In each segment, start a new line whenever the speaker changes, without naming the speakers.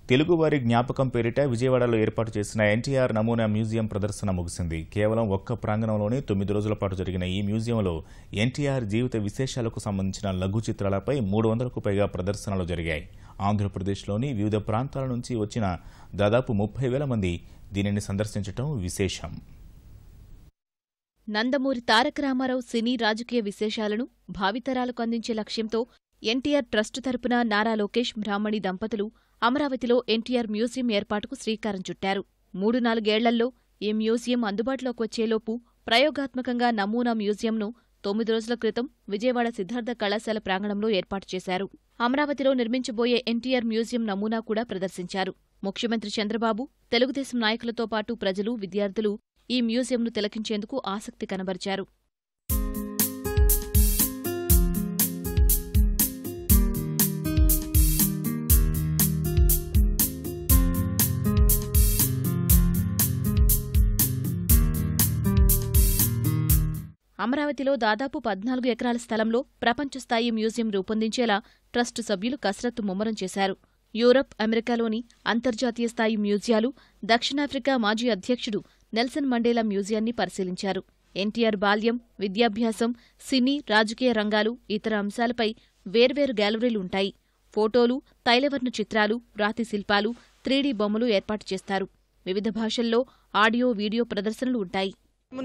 తెలుగువారి జ్ఞాపకం పేరిట విజయవాడలో ఏర్పాటు చేసిన ఎన్టీఆర్ నమూనా మ్యూజియం ప్రదర్శన ముగిసింది. కేవలం ఒక్క ప్రాంగణంలోనే 9 రోజుల పాటు జరిగిన ఈ మ్యూజియంలో ఎన్టీఆర్ జీవిత విశేషాలకు సంబంధించిన లఘు చిత్రాలపై 300కు పైగా ప్రదర్శనలు జరిగాయి. ఆంధ్రప్రదేశ్లోని వివిధ ప్రాంతాల నుంచి వచ్చిన దాదాపు 30,000 మంది దీనిని సందర్శించడం విశేషం.
నందమూరి తారక రామారావు సినీ రాజకీయ విశేషాలను భావితరాలకు అందించే లక్ష్యంతో ఎన్టీఆర్ ట్రస్టు తరపున నారా లోకేష్ బ్రాహ్మణి దంపతులు అమరావతిలో ఎన్టీఆర్ మ్యూజియం ఏర్పాటుకు శ్రీకారం చుట్టారు. 3-4 ఏళ్లలో ఈ మ్యూజియం అందుబాటులోకి వచ్చేలోపు ప్రయోగాత్మకంగా నమూనా మ్యూజియంను 9 రోజుల క్రితం విజయవాడ సిద్ధార్థ కళాశాల ప్రాంగణంలో ఏర్పాటు చేశారు. అమరావతిలో నిర్మించబోయే ఎన్టీఆర్ మ్యూజియం నమూనా కూడా ప్రదర్శించారు. ముఖ్యమంత్రి చంద్రబాబు, తెలుగుదేశం నాయకులతో పాటు ప్రజలు, విద్యార్థులు ఈ మ్యూజియంను తిలకించేందుకు ఆసక్తి కనబరిచారు. అమరావతిలో దాదాపు 14 ఎకరాల స్థలంలో ప్రపంచస్థాయి మ్యూజియం రూపొందించేలా ట్రస్టు సభ్యులు కసరత్తు ముమ్మరం చేశారు. యూరప్, అమెరికాలోని అంతర్జాతీయ స్థాయి మ్యూజియాలు, దక్షిణాఫ్రికా మాజీ అధ్యక్షుడు నెల్సన్ మండేలా మ్యూజియాన్ని పరిశీలించారు. ఎన్టీఆర్ బాల్యం, విద్యాభ్యాసం, సినీ, రాజకీయ రంగాలు, ఇతర అంశాలపై వేర్వేరు గ్యాలరీలుంటాయి. ఫోటోలు, తైలవర్ణ చిత్రాలు, రాతి శిల్పాలు, 3D బొమ్మలు ఏర్పాటు చేస్తారు. వివిధ భాషల్లో ఆడియో, వీడియో ప్రదర్శనలు ఉంటాయి.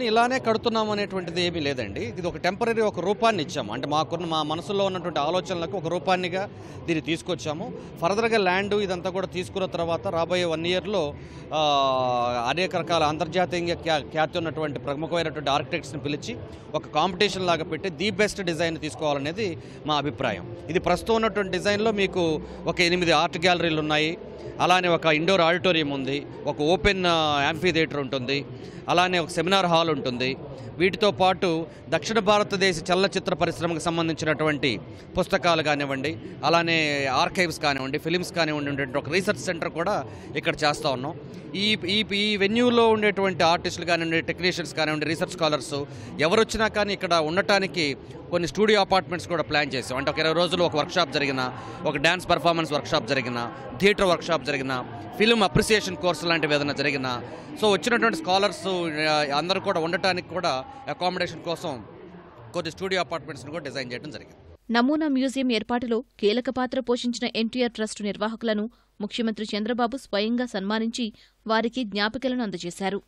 ఇలానే కడుతున్నాము అనేటువంటిది ఏమీ లేదండి. ఇది ఒక టెంపరీ ఒక రూపాన్ని ఇచ్చాము. అంటే మా మనసులో ఉన్నటువంటి ఆలోచనలకు ఒక రూపాన్నిగా దీన్ని తీసుకొచ్చాము. ఫర్దర్గా ల్యాండ్ ఇదంతా కూడా తీసుకున్న తర్వాత రాబోయే 1 ఇయర్లో అనేక రకాల అంతర్జాతీయంగా ఖ్యాతి ఉన్నటువంటి ప్రముఖమైనటువంటి ఆర్కిటెక్ట్స్ని పిలిచి ఒక కాంపిటీషన్ లాగా పెట్టి ది బెస్ట్ డిజైన్ తీసుకోవాలనేది మా అభిప్రాయం. ఇది ప్రస్తుతం ఉన్నటువంటి డిజైన్లో మీకు ఒక 8 ఆర్ట్ గ్యాలరీలు ఉన్నాయి. అలానే ఒక ఇండోర్ ఆడిటోరియం ఉంది, ఒక ఓపెన్ యాంఫీ థియేటర్ ఉంటుంది, అలానే ఒక సెమినార్ హాల్ ఉంటుంది. వీటితో పాటు దక్షిణ భారతదేశ చలనచిత్ర పరిశ్రమకు సంబంధించినటువంటి పుస్తకాలు కానివ్వండి, ఆర్కైవ్స్ కానివ్వండి, ఫిలిమ్స్ కానివ్వండి, ఒక రీసెర్చ్ సెంటర్ కూడా ఇక్కడ చేస్తూ ఉన్నాం. ఈ వెన్యూలో ఉండేటువంటి ఆర్టిస్టులు కానివ్వండి, టెక్నీషియన్స్ కానివ్వండి, రీసెర్చ్ స్కాలర్స్ ఎవరు వచ్చినా కానీ ఇక్కడ ఉండటానికి కొన్ని స్టూడియో అపార్ట్మెంట్స్ కూడా ప్లాన్ చేసాం. అంటే ఒక 20 రోజులు ఒక వర్క్షాప్ జరిగిన, ఒక డ్యాన్స్ పర్ఫార్మెన్స్ వర్క్షాప్ జరిగిన, థియేటర్ వర్క్షాప్ జరిగిన, ఫిల్మ్ అప్రిసియేషన్ కోర్సు లాంటివి ఏదైనా జరిగిన, సో వచ్చినటువంటి స్కాలర్స్ అందరూ కూడా ఉండటానికి కూడా అకామిడేషన్ కోసం కొన్ని స్టూడియో అపార్ట్మెంట్స్ని కూడా డిజైన్ చేయడం జరిగింది.
నమూనా మ్యూజియం ఏర్పాటులో కీలక పాత్ర పోషించిన ఎన్టీఆర్ ట్రస్టు నిర్వాహకులను ముఖ్యమంత్రి చంద్రబాబు స్వయంగా సన్మానించి వారికి జ్ఞాపికలను అందజేశారు.